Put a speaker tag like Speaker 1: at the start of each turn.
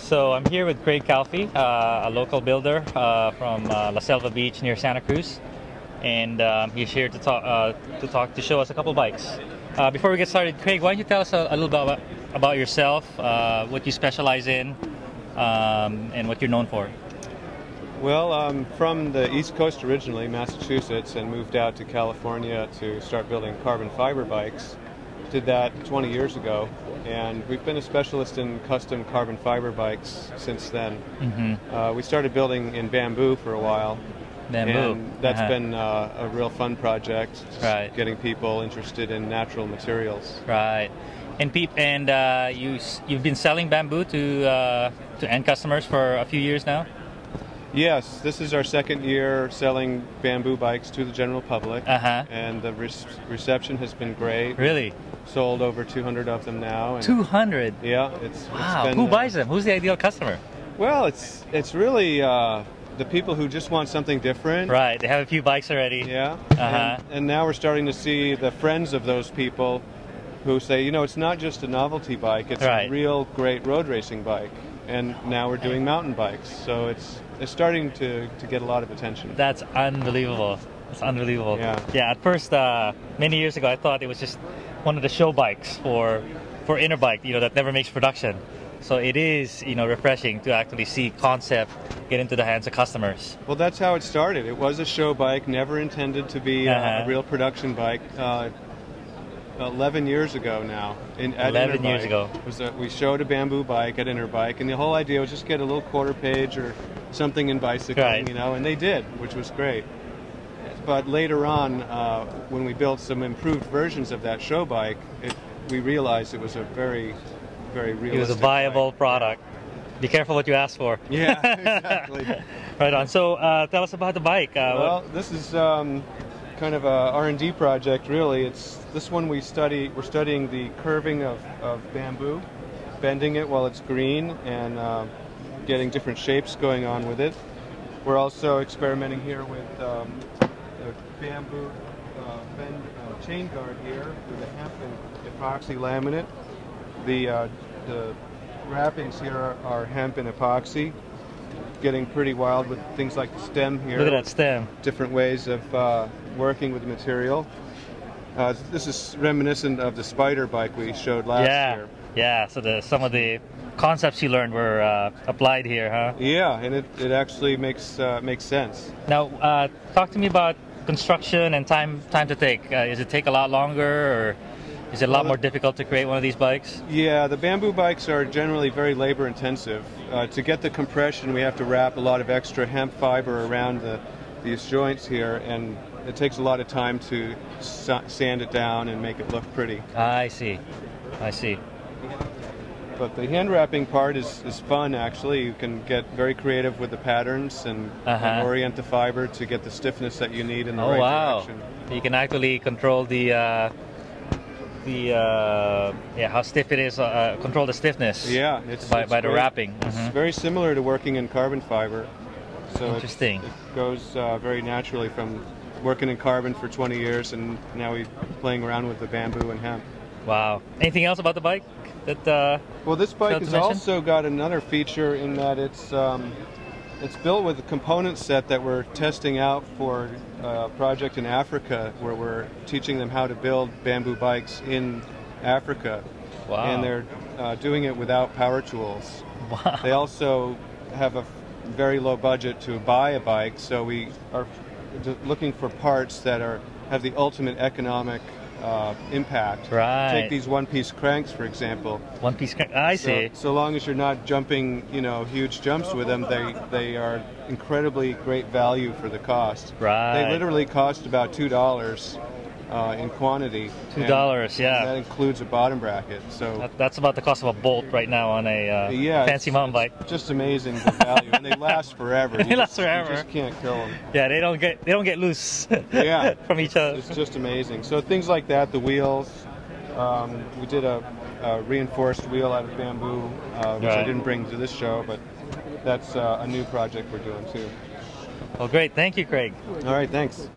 Speaker 1: So I'm here with Craig Calfee, a local builder from La Selva Beach near Santa Cruz, and he's here to show us a couple bikes. Before we get started, Craig, why don't you tell us a little bit about yourself, what you specialize in, and what you're known for?
Speaker 2: Well, I'm from the East Coast originally, Massachusetts, and moved out to California to start building carbon fiber bikes. Did that 20 years ago, and we've been a specialist in custom carbon fiber bikes since then. We started building in bamboo for a while.
Speaker 1: Bamboo.
Speaker 2: And that's been a real fun project,
Speaker 1: Right.
Speaker 2: getting people interested in natural materials.
Speaker 1: Right. And you've been selling bamboo to end customers for a few years now?
Speaker 2: Yes, this is our second year selling bamboo bikes to the general public, and the reception has been great.
Speaker 1: Really?
Speaker 2: Sold over 200 of them now. And
Speaker 1: 200?
Speaker 2: yeah,
Speaker 1: Wow.
Speaker 2: it's been,
Speaker 1: Who buys them? Who's the ideal customer?
Speaker 2: Well, it's really the people who just want something different.
Speaker 1: Right. They have a few bikes already.
Speaker 2: Yeah. And now we're starting to see the friends of those people who say, you know, it's not just a novelty bike, it's
Speaker 1: Right.
Speaker 2: a real great road racing bike. And now we're doing mountain bikes, so it's starting to get a lot of attention.
Speaker 1: That's unbelievable. It's unbelievable.
Speaker 2: Yeah.
Speaker 1: Yeah. At first, many years ago, I thought it was just one of the show bikes for Interbike, that never makes production. So it is, refreshing to actually see concept get into the hands of customers.
Speaker 2: Well, that's how it started. It was a show bike, never intended to be a real production bike. 11 years ago now. At
Speaker 1: 11 years
Speaker 2: Interbike,
Speaker 1: ago.
Speaker 2: We showed a bamboo bike at Interbike, and the whole idea was just get a little quarter page or something in bicycling,
Speaker 1: Right.
Speaker 2: and they did, which was great. But later on, when we built some improved versions of that show bike, we realized it was a very, very realistic
Speaker 1: It was a viable
Speaker 2: bike.
Speaker 1: product. Be careful what you ask for.
Speaker 2: Yeah, exactly.
Speaker 1: Right on. So tell us about the bike.
Speaker 2: Well, this is kind of a R&D project, really. This one we're studying the curving of bamboo, bending it while it's green, and getting different shapes going on with it. We're also experimenting here with the bamboo chain guard here with a hemp and epoxy laminate. The wrappings here are hemp and epoxy. Getting pretty wild with things like the stem here.
Speaker 1: Look at that stem.
Speaker 2: Different ways of working with the material. This is reminiscent of the Spider bike we showed last year.
Speaker 1: Yeah, so some of the concepts you learned were applied here, huh?
Speaker 2: Yeah, and it actually makes sense.
Speaker 1: Now, talk to me about construction and time to take. Does it take a lot longer, or is it a lot more difficult to create one of these bikes?
Speaker 2: Yeah, the bamboo bikes are generally very labor intensive. To get the compression, we have to wrap a lot of extra hemp fiber around these joints here, and it takes a lot of time to sand it down and make it look pretty.
Speaker 1: I see.
Speaker 2: But the hand wrapping part is fun, actually. You can get very creative with the patterns and orient the fiber to get the stiffness that you need in the right direction.
Speaker 1: You can actually control how stiff it is, control the stiffness.
Speaker 2: Yeah,
Speaker 1: by the wrapping.
Speaker 2: It's very similar to working in carbon fiber. So
Speaker 1: Interesting.
Speaker 2: It goes very naturally from working in carbon for 20 years, and now we're playing around with the bamboo and hemp.
Speaker 1: Wow. Anything else about the bike that?
Speaker 2: Well, this bike has also got another feature in that it's built with a component set that we're testing out for a project in Africa, where we're teaching them how to build bamboo bikes in Africa.
Speaker 1: Wow.
Speaker 2: And they're doing it without power tools.
Speaker 1: Wow.
Speaker 2: They also have a very low budget to buy a bike, so we are looking for parts that have the ultimate economic impact.
Speaker 1: Right.
Speaker 2: Take these one-piece cranks, for example.
Speaker 1: One-piece crank. I see.
Speaker 2: So long as you're not jumping, huge jumps with them, they are incredibly great value for the cost.
Speaker 1: Right.
Speaker 2: They literally cost about $2 in quantity.
Speaker 1: $2, yeah.
Speaker 2: And that includes a bottom bracket. So
Speaker 1: that's about the cost of a bolt right now on a fancy mountain bike.
Speaker 2: Just amazing the value, and they last forever.
Speaker 1: They last forever.
Speaker 2: You just can't kill them.
Speaker 1: Yeah, they don't get loose.
Speaker 2: Yeah,
Speaker 1: from each other.
Speaker 2: It's just amazing. So things like that, the wheels. We did a reinforced wheel out of bamboo, which I didn't bring to this show, but that's a new project we're doing too.
Speaker 1: Well, great. Thank you, Craig.
Speaker 2: All right, thanks.